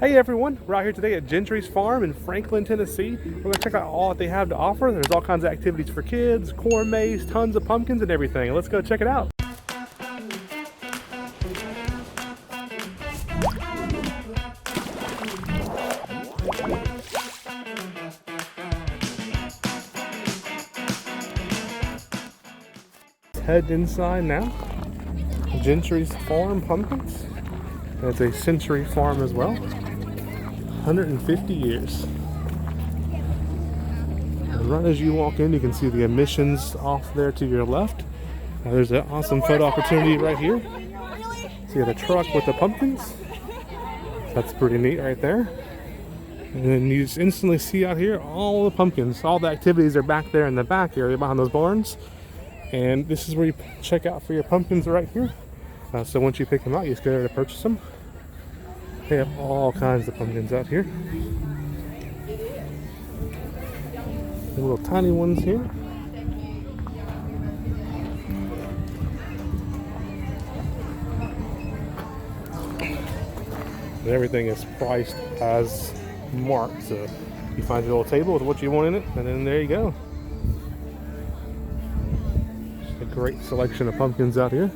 Hey everyone, we're out here today at Gentry's farm in Franklin, Tennessee. We're going to check out all that they have to offer. There's all kinds of activities for kids, corn maze, tons of pumpkins and everything. Let's go check it out. Head inside now. Gentry's farm pumpkins. It's a century farm as well. 150 years. And right as you walk in, you can see the emissions off there to your left. There's an awesome photo opportunity right here. See the truck with the pumpkins. That's pretty neat right there. And then you just instantly see out here all the pumpkins. All the activities are back there in the back area behind those barns. And this is where you check out for your pumpkins right here. So once you pick them out, you just go there to purchase them. They have all kinds of pumpkins out here. The little tiny ones here. And everything is priced as marked. So you find your little table with what you want in it, and then there you go. Just a great selection of pumpkins out here.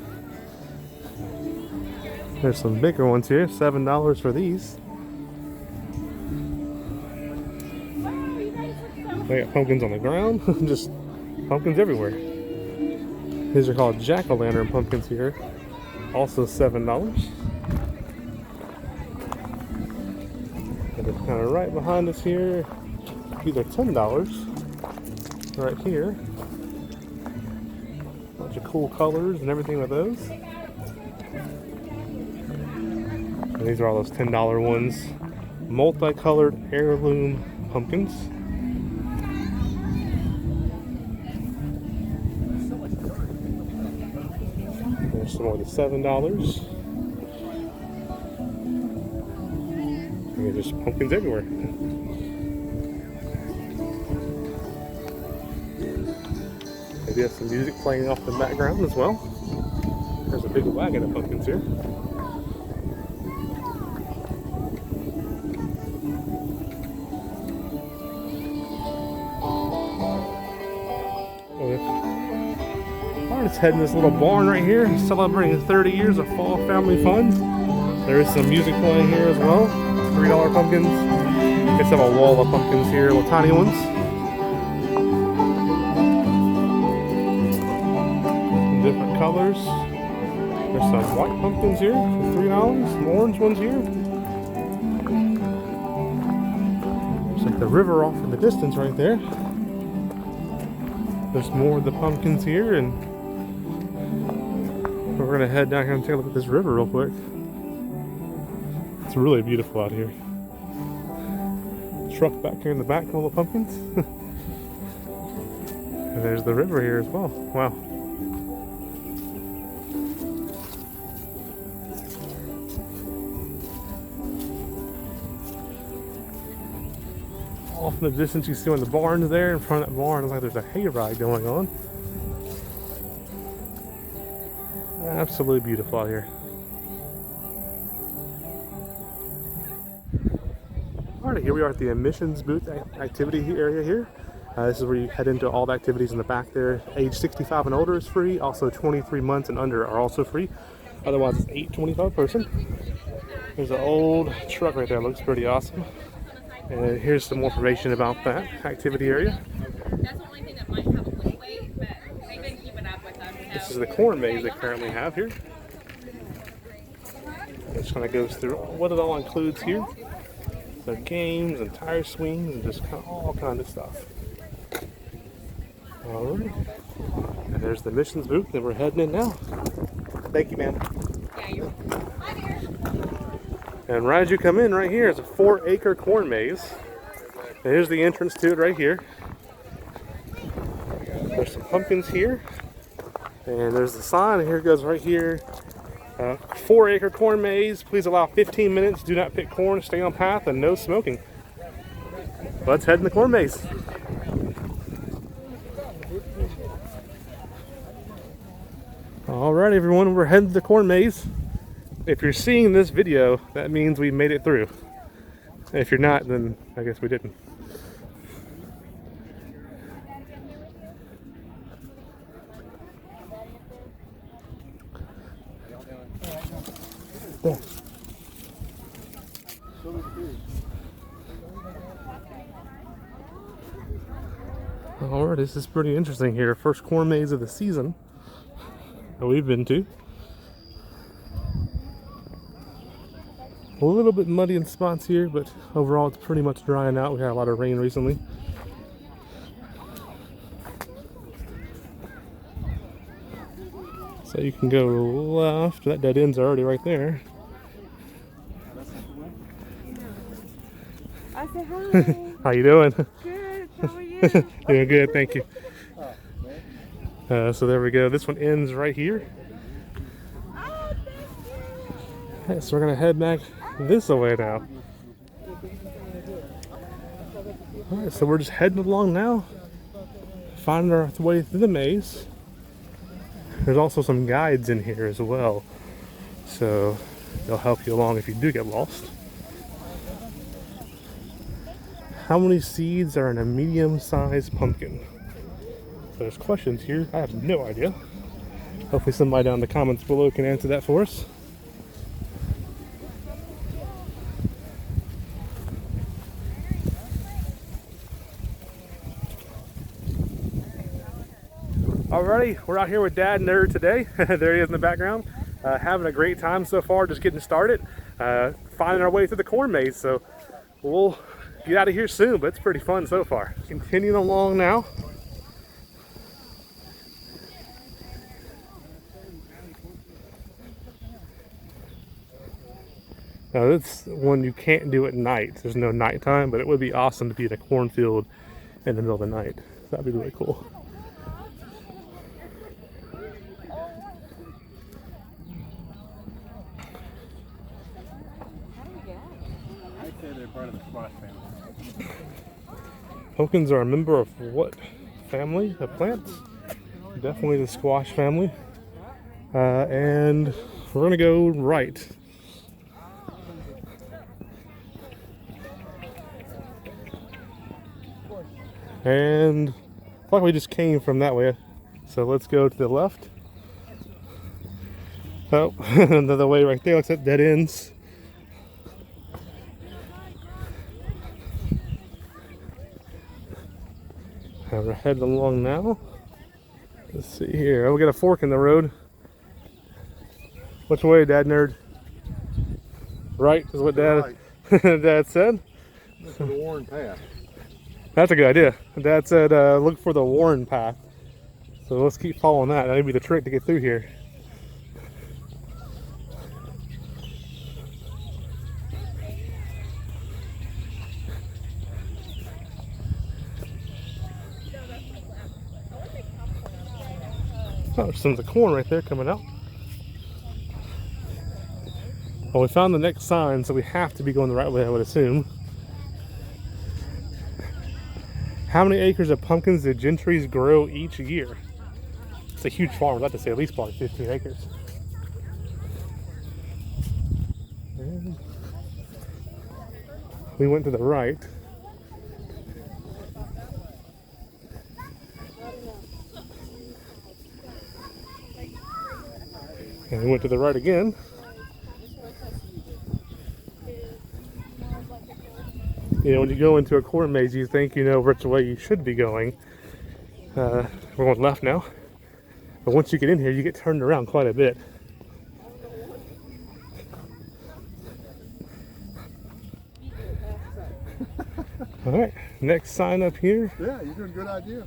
There's some bigger ones here, $7 for these. They got pumpkins on the ground, just pumpkins everywhere. These are called jack-o'-lantern pumpkins here, also $7. And it's kind of right behind us here, these are $10 right here. Bunch of cool colors and everything with those. And these are all those $10 ones. Multicolored heirloom pumpkins. There's some more than $7. And there's just pumpkins everywhere. Maybe have some music playing off the background as well. There's a big wagon of pumpkins here. Let's head in this little barn right here, celebrating 30 years of fall family fun. There is some music playing here as well. $3 pumpkins. Just have a wall of pumpkins here, little tiny ones. Different colors. There's some white pumpkins here for $3. Some orange ones here. There's like the river off in the distance right there. There's more of the pumpkins here, and we're gonna head down here and take a look at this river real quick. It's really beautiful out here. Truck back here in the back full of pumpkins. And there's the river here as well. Wow. Off in the distance you see one of the barns there. In front of that barn, looks like there's a hayride going on. Absolutely beautiful out here. Alright, here we are at the emissions booth activity area here. This is where you head into all the activities in the back there. Age 65 and older is free. Also 23 months and under are also free. Otherwise it's $8.25 per person. There's an old truck right there. Looks pretty awesome. And here's some more information about that activity area. That's the only thing that might have a little weight, but they've been keeping up with them. This is the corn maze they currently have here. It just kind of goes through what it all includes here. Their games and tire swings and just kind of all kinds of stuff. Alright. And there's the missions booth that we're heading in now. Thank you, ma'am. Yeah, you're And right as you come in right here is a 4-acre corn maze. And here's the entrance to it right here. There's some pumpkins here. And there's the sign, and here it goes right here. 4-acre corn maze. Please allow 15 minutes. Do not pick corn. Stay on path, and no smoking. Let's head in the corn maze. All right, everyone, we're heading to the corn maze. If you're seeing this video, that means we made it through. If you're not, then I guess we didn't. There. Alright, this is pretty interesting here. First corn maze of the season that we've been to. A little bit muddy in spots here, but overall it's pretty much drying out. We had a lot of rain recently. So you can go left. That dead end's already right there. I say hi. How you doing? Good. How are you? Doing good, thank you. So there we go. This one ends right here. Oh, thank you. Okay, so we're gonna head back this way now. Alright, so we're just heading along now, finding our way through the maze. There's also some guides in here as well, so they'll help you along if you do get lost. How many seeds are in a medium-sized pumpkin? So there's questions here. I have no idea. Hopefully somebody down in the comments below can answer that for us. Alrighty, we're out here with Dad Nerd today. There he is in the background. Having a great time so far, just getting started. Finding our way through the corn maze, so we'll get out of here soon, but it's pretty fun so far. Continuing along now. Now this one you can't do at night. There's no nighttime, but it would be awesome to be in a cornfield in the middle of the night. That'd be really cool. I'd say they're part of the squash family. Pumpkins are a member of what family of plants? Definitely the squash family. And we're gonna go right. And I thought we just came from that way, so let's go to the left. Oh, another way right there looks like dead ends. And we're heading along now. Let's see here. Oh, we got a fork in the road. Which way, Dad Nerd? Right is what Dad Dad said. Look for the worn path. That's a good idea. Dad said look for the worn path. So let's keep following that. That'd be the trick to get through here. Oh, there's some of the corn right there coming out. Well, we found the next sign, so we have to be going the right way, I would assume. How many acres of pumpkins do Gentrys grow each year? It's a huge farm. I'd have to say at least probably 15 acres. And we went to the right. And we went to the right again. You know, when you go into a corn maze, you think you know which way you should be going. We're going left now. But once you get in here, you get turned around quite a bit. Alright, next sign up here. Yeah, you're doing a good idea.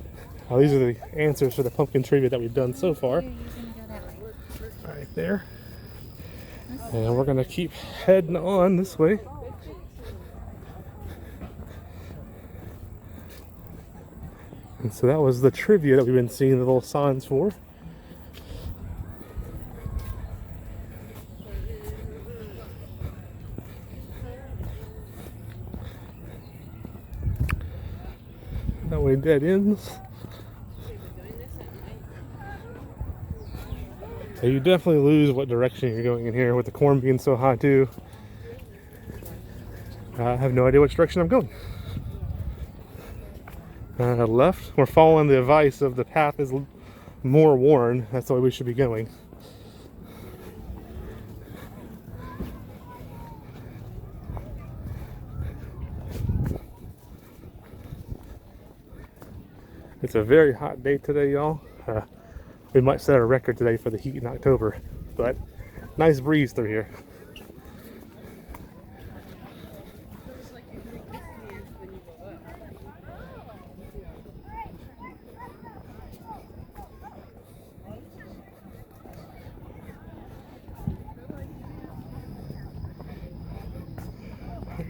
Oh, these are the answers for the pumpkin trivia that we've done so far. Right there. And we're going to keep heading on this way. And so that was the trivia that we've been seeing the little signs for. That way dead ends. So you definitely lose what direction you're going in here with the corn being so high too. I have no idea which direction I'm going. Left. We're following the advice of the path is more worn. That's the way we should be going. It's a very hot day today, y'all. We might set a record today for the heat in October, but nice breeze through here.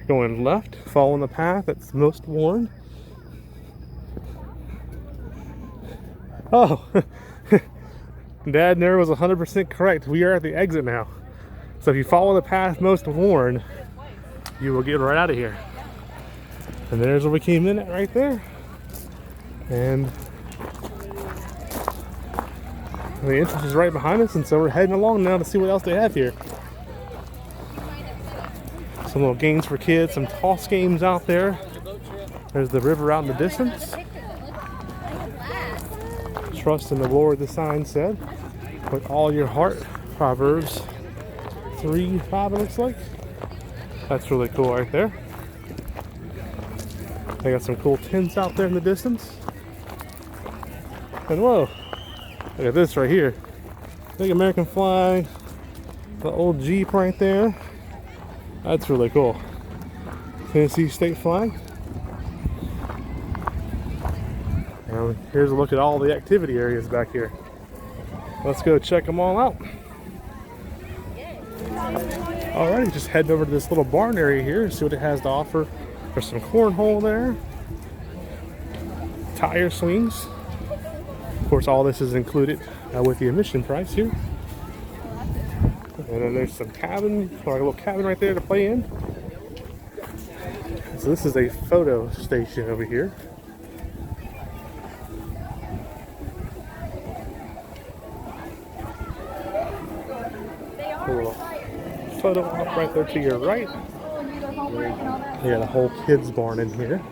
Going left, following the path that's most worn. Oh, Dad there was 100% correct. We are at the exit now. So if you follow the path most worn, you will get right out of here. And there's where we came in at right there. And the entrance is right behind us, and so we're heading along now to see what else they have here. Some little games for kids, some toss games out there. There's the river out in the distance. Trust in the Lord, the sign said, with all your heart. Proverbs 3:5, it looks like. That's really cool right there. They got some cool tents out there in the distance. And whoa, look at this right here. Big American flag, the old Jeep right there. That's really cool. Tennessee state flag. And here's a look at all the activity areas back here. Let's go check them all out. Alrighty, just heading over to this little barn area here and see what it has to offer. There's some cornhole there. Tire swings. Of course, all this is included with the admission price here. And then there's some cabin, like a little cabin right there to play in. So this is a photo station over here. A little photo op right there to your right. You got a whole kids barn in here.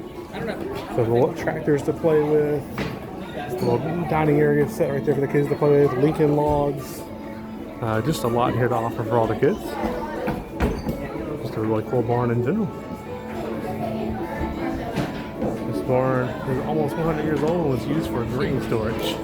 So little tractors to play with. A little dining area set right there for the kids to play with. Lincoln logs. Just a lot here to offer for all the kids. Just a really cool barn in general. This barn is almost 100 years old and was used for grain storage.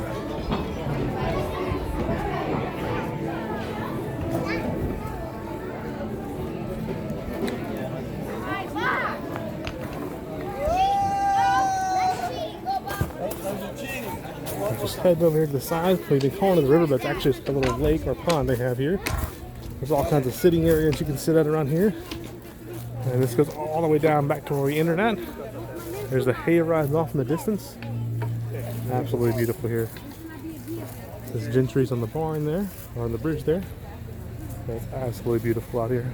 Just heading over here to the side. We've been calling it the river, but it's actually just a little lake or pond they have here. There's all kinds of sitting areas you can sit at around here. And this goes all the way down back to where we entered at. There's the hay rides off in the distance. Absolutely beautiful here. There's Gentry's on the barn there, or on the bridge there. It's absolutely beautiful out here.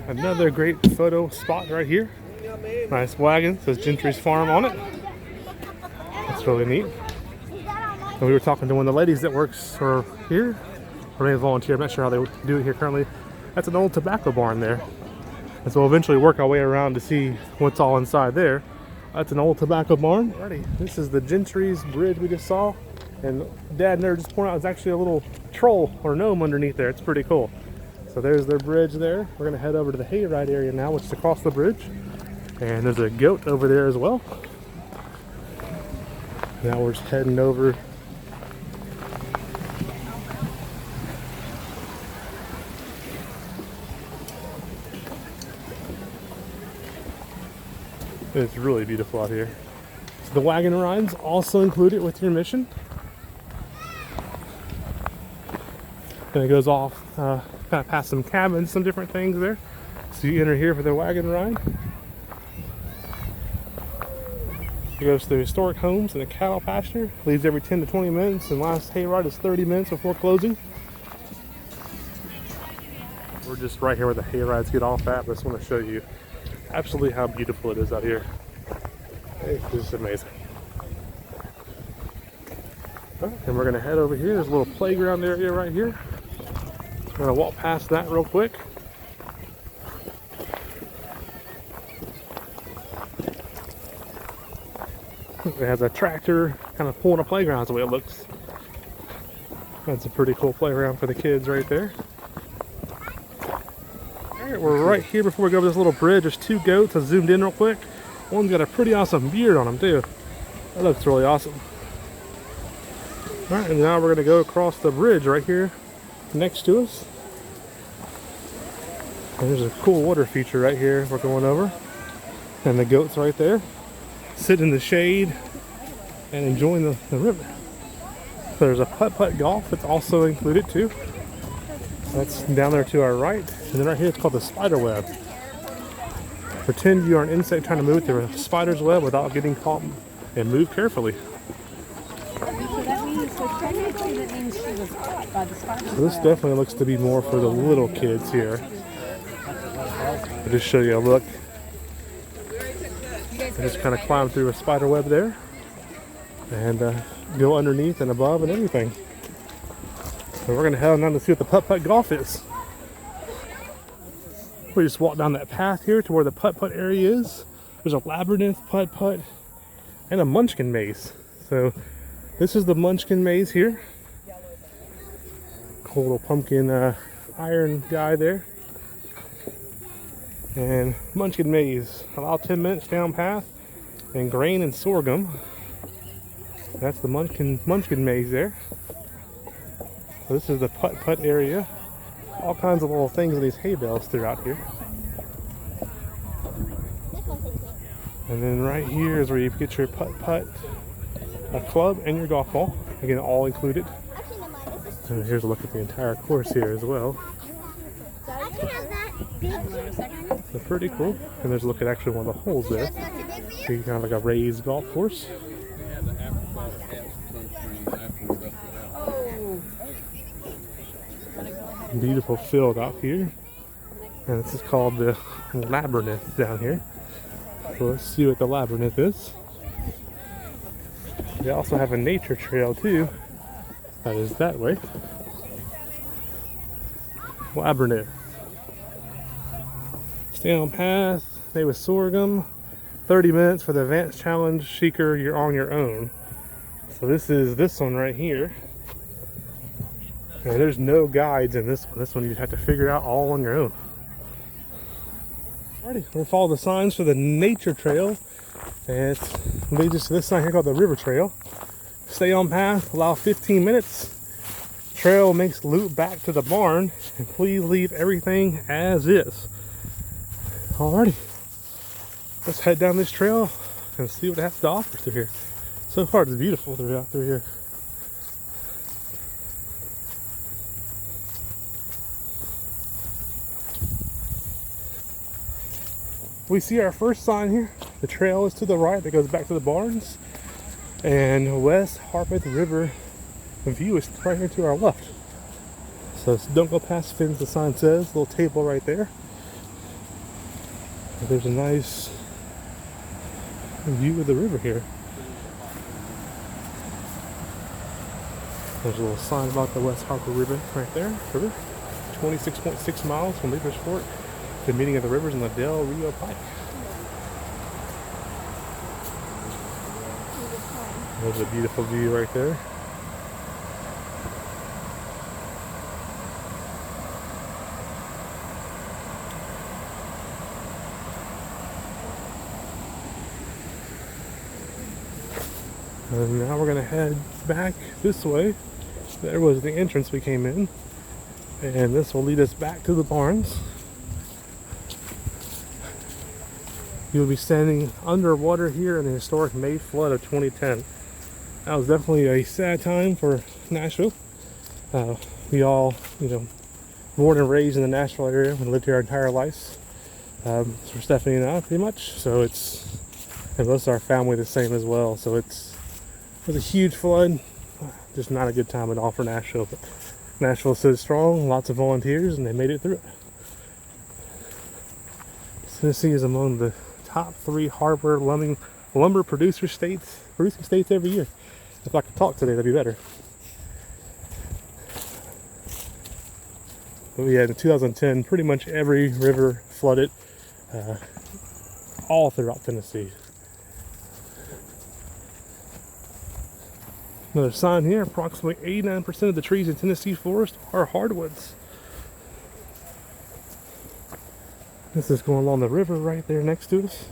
Another great photo spot right here. Nice wagon, says Gentry's Farm on it. That's really neat. And we were talking to one of the ladies that works for here, or maybe volunteer, I'm not sure how they do it here currently. That's an old tobacco barn there. And so we'll eventually work our way around to see what's all inside there. That's an old tobacco barn. Alrighty, this is the Gentry's bridge we just saw. And Dad and Nerd just pointed out there's actually a little troll or gnome underneath there. It's pretty cool. So there's their bridge there. We're gonna head over to the hayride area now, which is across the bridge. And there's a goat over there as well. Now we're just heading over. It's really beautiful out here. So the wagon rides also included with your mission. And it goes off kind of past some cabins, some different things there. So you enter here for the wagon ride. It goes through historic homes and a cattle pasture. Leaves every 10 to 20 minutes, and last hayride is 30 minutes before closing. We're just right here where the hayrides get off at, but I just want to show you absolutely how beautiful it is out here. It's just amazing. All right, and we're going to head over here. There's a little playground area right here. gonna walk past that real quick. It has a tractor kind of pulling a playground, is the way it looks. That's a pretty cool playground for the kids right there. Alright, we're right here before we go over this little bridge. There's two goats. I zoomed in real quick. One's got a pretty awesome beard on him too. That looks really awesome. Alright, and now we're gonna go across the bridge right here next to us. And there's a cool water feature right here we're going over. And the goats right there, sitting in the shade and enjoying the river. So there's a putt-putt golf that's also included too. That's down there to our right. And then right here it's called the spider web. Pretend you are an insect trying to move through a spider's web without getting caught, and move carefully. So this definitely looks to be more for the little kids here. I'll just show you a look. I just kind of climb through a spider web there and go underneath and above and everything. So we're going to head on down to see what the putt-putt golf is. We just walk down that path here to where the putt-putt area is. There's a labyrinth, putt-putt, and a munchkin maze. So this is the munchkin maze here. Cool little pumpkin iron guy there. And munchkin maze, allow 10 minutes down path, and grain and sorghum. That's the munchkin maze there. So this is the putt-putt area. All kinds of little things in these hay bales throughout here. And then right here is where you get your putt-putt club and your golf ball. Again, all included. And here's a look at the entire course here as well. So pretty cool. And there's a look at actually one of the holes there. So kind of like a raised golf course. Beautiful field out here. And this is called the labyrinth down here. So let's see what the labyrinth is. They also have a nature trail too. That is that way. Labyrinth. Stay on path, stay with sorghum. 30 minutes for the advanced challenge. Seeker, you're on your own. So this is this one right here. And there's no guides in this one. This one you have to figure out all on your own. Alrighty, we'll follow the signs for the nature trail. And it's leads us to this sign here called the river trail. Stay on path, allow 15 minutes. Trail makes loop back to the barn. And please leave everything as is. Alrighty, let's head down this trail and see what it has to offer through here. So far it's beautiful through here. We see our first sign here. The trail is to the right that goes back to the barns. And West Harpeth River view is right here to our left. So don't go past fins, the sign says. Little table right there. There's a nice view of the river here. There's a little sign about the West Harpeth River right there. River, 26.6 miles from Leader's Fork to the meeting of the rivers in the Del Rio Pike. There's a beautiful view right there. And now we're gonna head back this way. There was the entrance we came in. And this will lead us back to the barns. You'll be standing underwater here in the historic May flood of 2010. That was definitely a sad time for Nashville. We all, born and raised in the Nashville area and lived here our entire lives. For Stephanie and I, pretty much. So and most of our family the same as well. So it was a huge flood. Just not a good time at all for Nashville. But Nashville stood strong, lots of volunteers, and they made it through it. Tennessee is among the top 3 hardware lumber producing states every year. If I could talk today, that'd be better. But yeah, in 2010, pretty much every river flooded all throughout Tennessee. Another sign here, approximately 89% of the trees in Tennessee forest are hardwoods. This is going along the river right there next to us.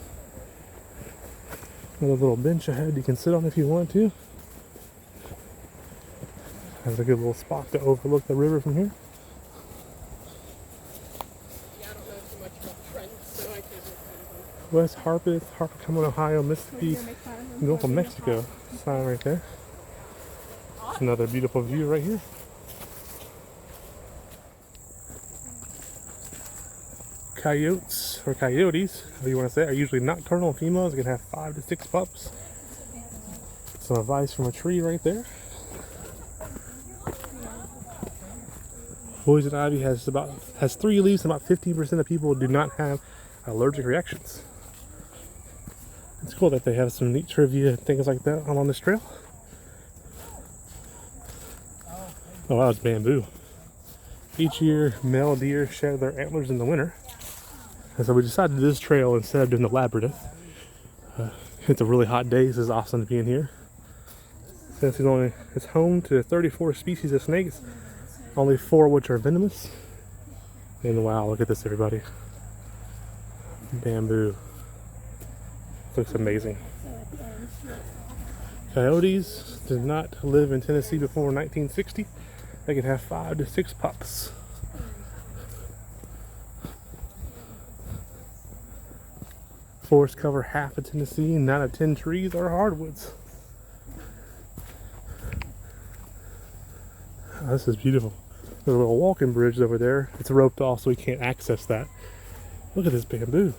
Another little bench ahead you can sit on if you want to. Has a good little spot to overlook the river from here. Yeah, I don't know too much about the trends, so I can't. West Harpeth, Harpeth, Ohio, Mississippi, Gulf of Mexico. Sign right there. It's another beautiful view right here. Coyotes, or coyotes, however you want to say it, are usually nocturnal females. They can have 5 to 6 pups. Some advice from a tree right there. Poison ivy has 3 leaves, and about 15% of people do not have allergic reactions. It's cool that they have some neat trivia and things like that along this trail. Oh, that was bamboo. Each year, male deer shed their antlers in the winter. And so we decided to do this trail instead of doing the labyrinth. It's a really hot day. This is awesome to be in here. Since it's home to 34 species of snakes, only 4 of which are venomous. And wow, look at this, everybody. Bamboo. Looks amazing. Coyotes did not live in Tennessee before 1960. They can have 5 to 6 pups. Forests cover half of Tennessee, and 9 of 10 trees are hardwoods. Oh, this is beautiful. There's a little walking bridge over there. It's roped off so we can't access that. Look at this bamboo.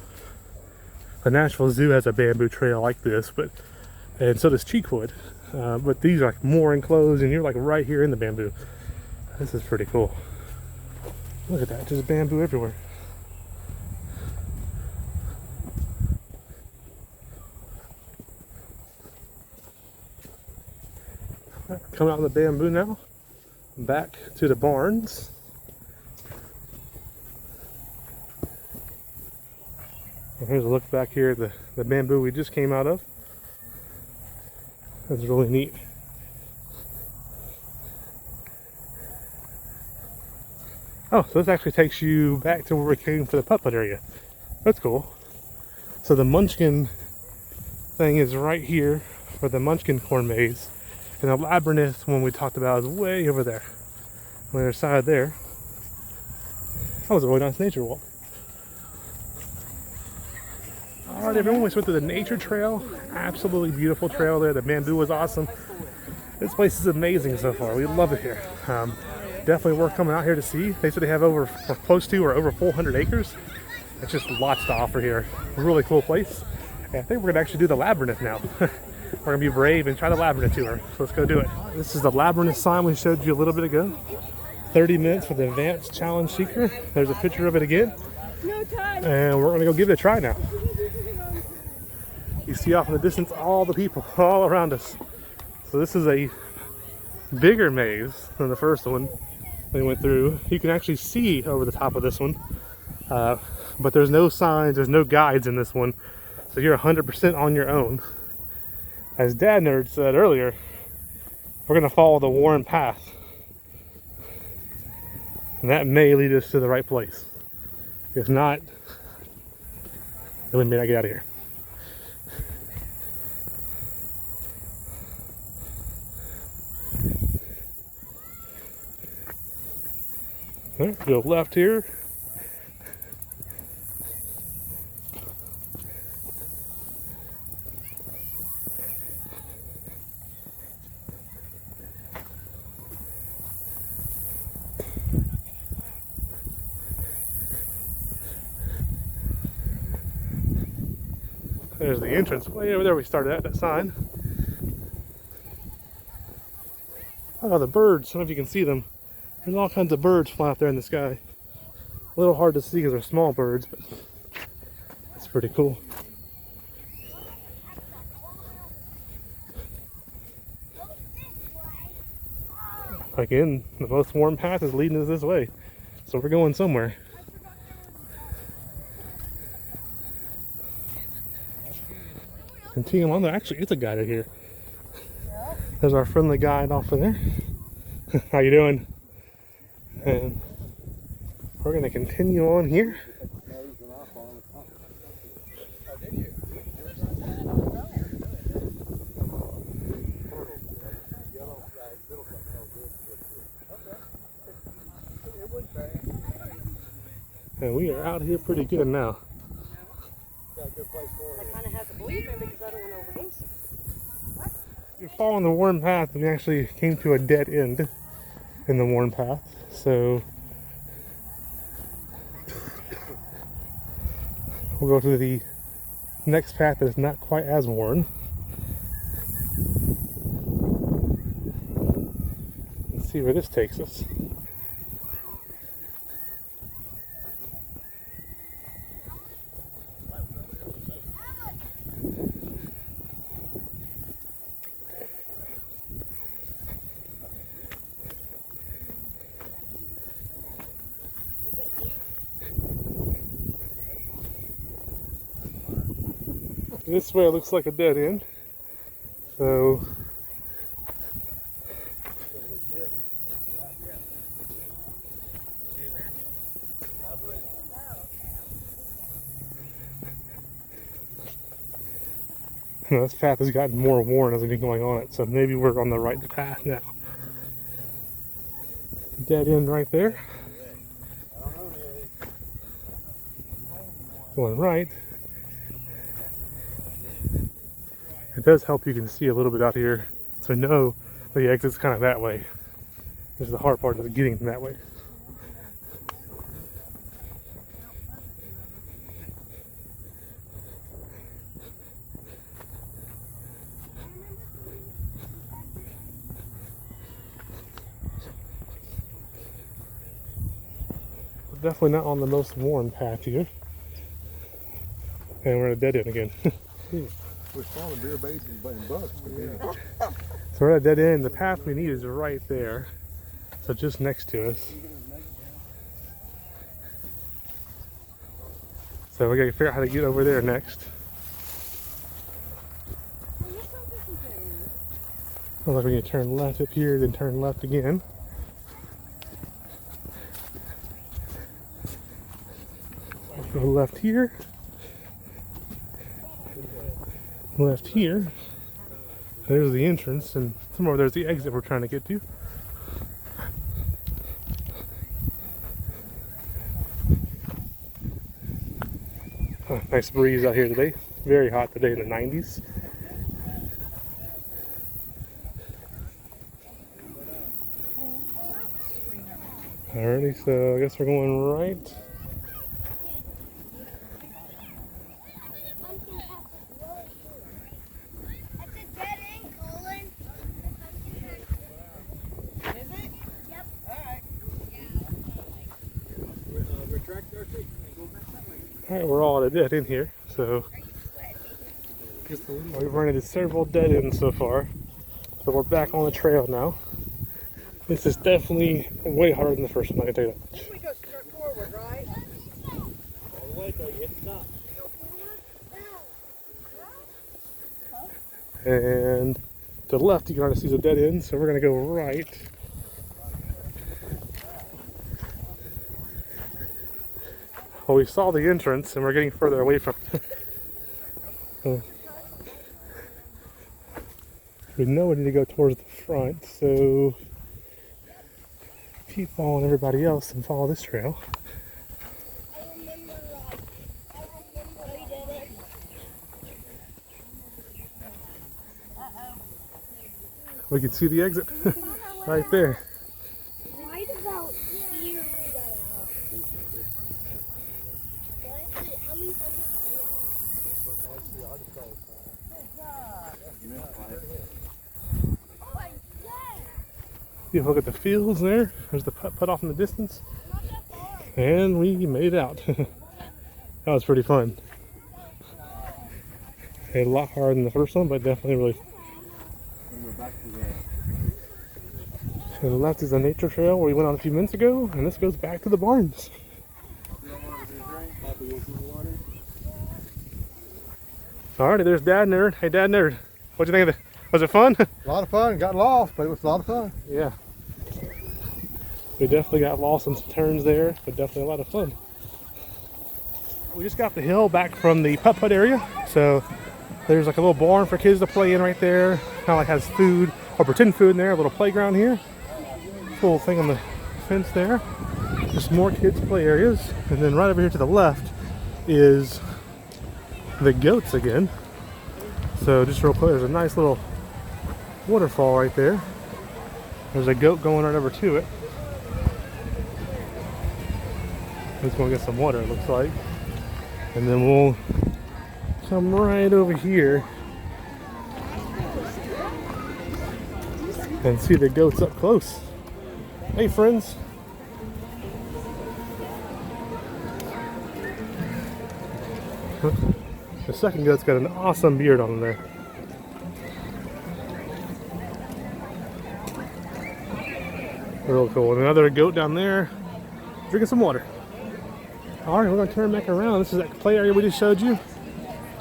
The Nashville Zoo has a bamboo trail like this, and so does Cheekwood. But these are like more enclosed, and you're like right here in the bamboo. This is pretty cool. Look at that, just bamboo everywhere. Coming out of the bamboo now, back to the barns. And here's a look back here at the bamboo we just came out of. That's really neat. Oh, so this actually takes you back to where we came for the putt-putt area. That's cool. So the Munchkin thing is right here for the Munchkin corn maze. And the labyrinth one we talked about is way over there. On the other side there. That was a really nice nature walk. Alright everyone, we went through the nature trail. Absolutely beautiful trail there. The bamboo was awesome. This place is amazing so far. We love it here. Definitely worth coming out here to see. They said they have close to or over 400 acres. It's just lots to offer here. Really cool place. And I think we're gonna actually do the labyrinth now. We're gonna be brave and try the labyrinth tour. So let's go do it. This is the labyrinth sign we showed you a little bit ago. 30 minutes for the advanced challenge seeker. There's a picture of it again. And we're gonna go give it a try now. You see off in the distance all the people all around us. So this is a bigger maze than the first one we went through. You can actually see over the top of this one. But there's no signs, there's no guides in this one. So you're 100% on your own. As Dad Nerd said earlier, we're going to follow the worn path. And that may lead us to the right place. If not, then we may not get out of here. All right, go left here. There's the entrance way over there. We started at that sign. Oh, the birds. I don't know if you can see them. There's all kinds of birds flying up there in the sky. A little hard to see because they're small birds, but it's pretty cool. Again, the most worn path is leading us this way. So we're going somewhere. Continue on. There actually is a guide here. There's our friendly guide off of there. How you doing? And we're gonna continue on here. And we are out here pretty good now. I kind of have to believe him because I don't want to overdose. We're following the worn path, and we actually came to a dead end in the worn path. So we'll go to the next path that is not quite as worn. Let's see where this takes us. This way it looks like a dead end. So this path has gotten more worn as we've been going on it, so maybe we're on the right path now. Dead end right there. Going right. It does help you can see a little bit out here, so know the exit's kind of that way. This is the hard part, is getting that way. We're definitely not on the most worn path here. And we're at a dead end again. We saw the beer baits and bugs. So we're at a dead end. The path we need is right there. So just next to us. So we gotta figure out how to get over there next. Looks like we need to turn left up here, then turn left again. Go left here. Left here. There's the entrance, and somewhere there's the exit we're trying to get to. Oh, nice breeze out here today. Very hot today in the 90s. Alrighty, so I guess we're going right. Alright, we're all at a dead end here, so we've run into several dead ends so far. So we're back on the trail now. This is definitely way harder than the first one, I can tell you that much. We go straight forward, right? All the way till you hit the top. And to the left you can already see the dead end, so we're going to go right. Well, we saw the entrance and we're getting further away from it. We know we need to go towards the front, so keep following everybody else and follow this trail. We can see the exit right there. Right about here we got out. How many times You look at the fields there. There's the putt off in the distance. And we made it out. That was pretty fun. A lot harder than the first one, but definitely really. To the left is a nature trail where we went on a few minutes ago, and this goes back to the barns. Alrighty, there's Dad Nerd. Hey, Dad Nerd, what'd you think of it? Was it fun? A lot of fun. Got lost, but it was a lot of fun. Yeah. We definitely got lost in some turns there, but definitely a lot of fun. We just got the hill back from the putt-putt area, so there's like a little barn for kids to play in right there. Kind of like has food, or pretend food in there, a little playground here. Cool thing on the fence there. Just more kids play areas. And then right over here to the left is the goats again. So just real quick, there's a nice little waterfall right there. There's a goat going right over to it. He's going to get some water, it looks like. And then we'll come right over here and see the goats up close. Hey friends. The second goat's got an awesome beard on him there. Real cool. And another goat down there drinking some water. Alright, we're going to turn back around. This is that play area we just showed you.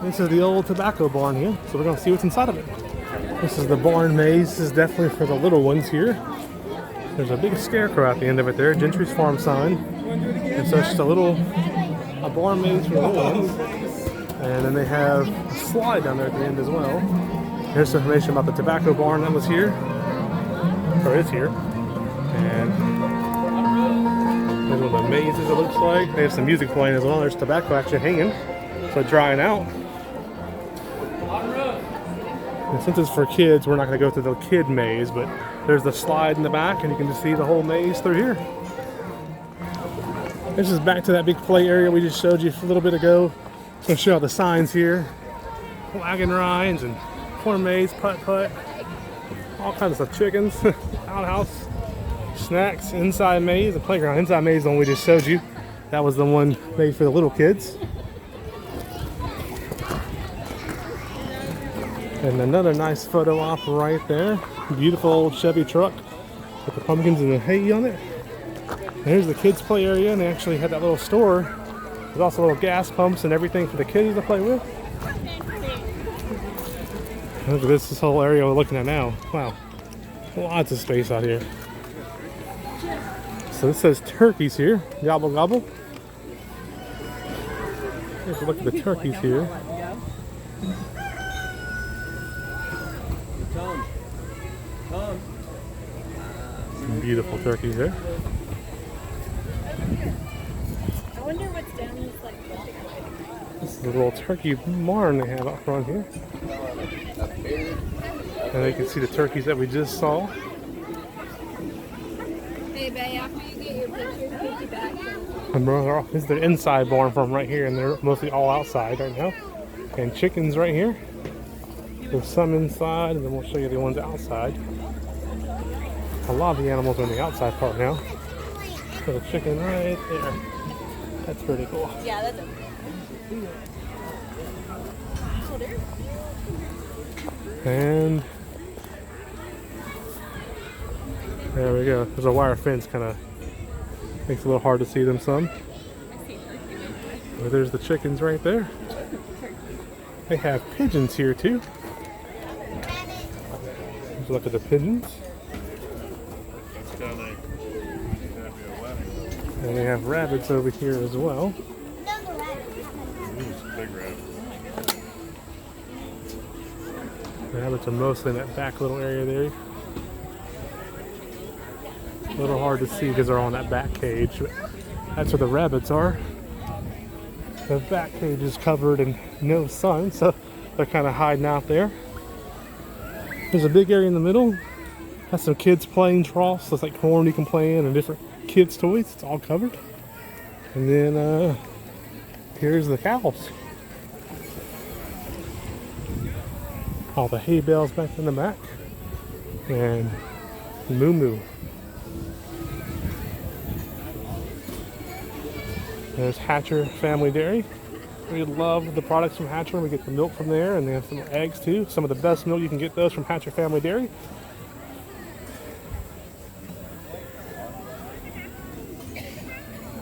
This is the old tobacco barn here. So we're going to see what's inside of it. This is the barn maze. This is definitely for the little ones here. There's a big scarecrow at the end of it there. Gentry's farm sign. And so it's just a barn maze for the little ones. And then they have a slide down there at the end as well. Here's some information about the tobacco barn that was here. Or is here. And there's one of the mazes it looks like. They have some music playing as well. There's tobacco actually hanging. So drying out. And since it's for kids, we're not going to go through the kid maze, but there's the slide in the back and you can just see the whole maze through here. This is back to that big play area we just showed you a little bit ago. So I'll show you the signs here. Wagon rides and corn maze, putt-putt, all kinds of stuff. Chickens, outhouse, snacks, inside maze, the playground. Inside maze is the one we just showed you. That was the one made for the little kids. And another nice photo op right there. Beautiful old Chevy truck with the pumpkins and the hay on it. And here's the kids play area, and they actually had that little store. There's also little gas pumps and everything for the kids to play with. Look at this whole area we're looking at now. Wow, lots of space out here. So this says turkeys here. Gobble gobble. Here's a look at the turkeys here. Some beautiful turkeys there. I wonder what's down this like. This is a little turkey barn they have out front here. And you can see the turkeys that we just saw. Hey, Bay, after you get your pictures, take you back. And this is the inside barn from right here, and they're mostly all outside right now. And chickens right here. There's some inside, and then we'll show you the ones outside. A lot of the animals are in the outside part now. So the chicken right there. That's pretty cool. Yeah, that's And there we go. There's a wire fence, kind of makes it a little hard to see them some. But there's the chickens right there. They have pigeons here too. Let's look at the pigeons. And they have rabbits over here as well. Rabbits are mostly in that back little area there. A little hard to see because they're on that back cage. But that's where the rabbits are. The back cage is covered in no sun, so they're kind of hiding out there. There's a big area in the middle. Has some kids playing troughs. Looks like corn you can play in and different kids' toys. It's all covered. And then here's the cows. All the hay bales back in the back. And Moo Moo. There's Hatcher Family Dairy. We love the products from Hatcher. We get the milk from there, and they have some eggs too. Some of the best milk, you can get those from Hatcher Family Dairy.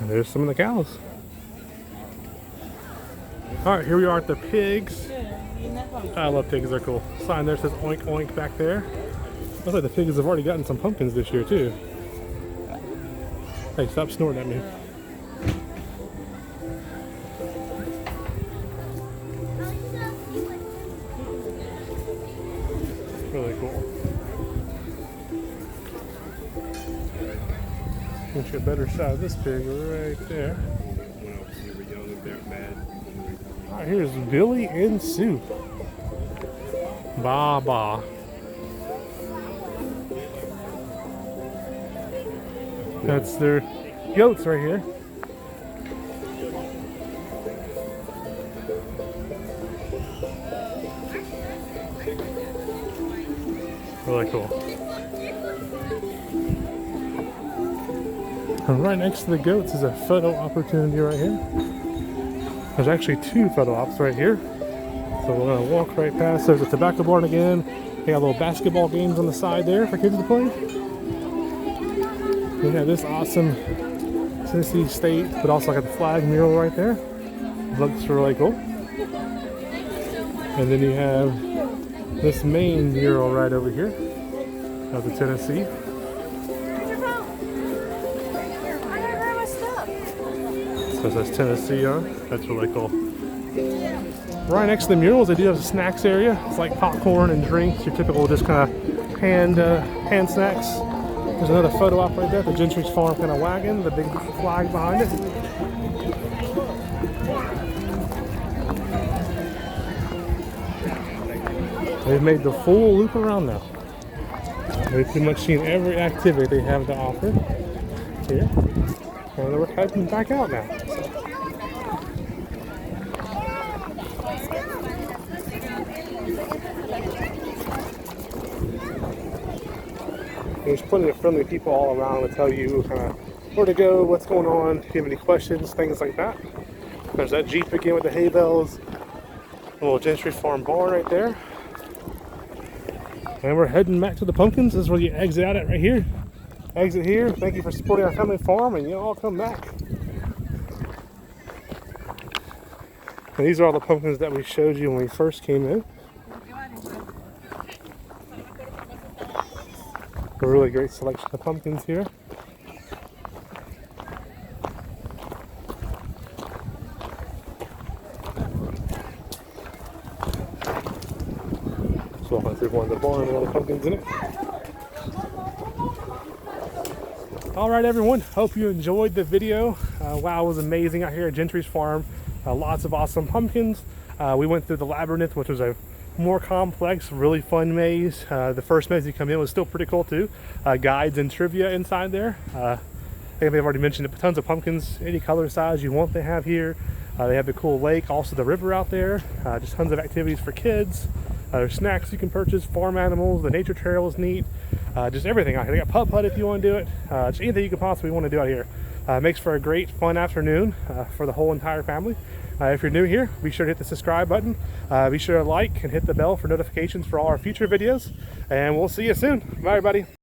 There's some of the cows. Alright, here we are at the pigs. I love pigs, they're cool. Sign there says oink oink back there. Looks like the pigs have already gotten some pumpkins this year too. Hey, stop snorting at me. Really cool. Let's get a better shot of this pig right there. When we were young, they were mad. Alright, here's Billy and Sue. Ba ba. That's their goats right here. Really cool. And right next to the goats is a photo opportunity right here. There's actually two photo ops right here. So we're gonna walk right past. There's a tobacco barn again. They got little basketball games on the side there for kids to play. We have this awesome Tennessee State, but also like a flag mural right there. Looks really cool. And then you have this main mural right over here of the Tennessee. So it says Tennessee on it. That's really cool. Right next to the murals, they do have a snacks area. It's like popcorn and drinks, your typical just kind of hand snacks. There's another photo op right there, the Gentry's farm kind of wagon, the big flag behind it. They've made the full loop around now. They've pretty much seen every activity they have to offer here. And we're heading back out now. There's plenty of friendly people all around to tell you where to go, what's going on, if you have any questions, things like that. There's that Jeep again with the hay bales. A little Gentry farm barn right there. And we're heading back to the pumpkins. This is where you exit out at right here. Exit here. Thank you for supporting our family farm, and you'll all come back. And these are all the pumpkins that we showed you when we first came in. A really great selection of pumpkins here. So I'll through one of the barn with all the pumpkins in it. Alright everyone, hope you enjoyed the video. Wow, it was amazing out here at Gentry's farm. Lots of awesome pumpkins. We went through the labyrinth, which was a more complex, really fun maze. The first maze you come in was still pretty cool too. Guides and trivia inside there. I think I've already mentioned it, tons of pumpkins, any color size you want they have here. They have the cool lake, also the river out there. Just tons of activities for kids. There's snacks you can purchase, farm animals, the nature trail is neat. Just everything out here. They got putt-putt if you want to do it. Just anything you could possibly want to do out here. Makes for a great, fun afternoon for the whole entire family. If you're new here, be sure to hit the subscribe button. Be sure to like and hit the bell for notifications for all our future videos. And we'll see you soon. Bye, everybody.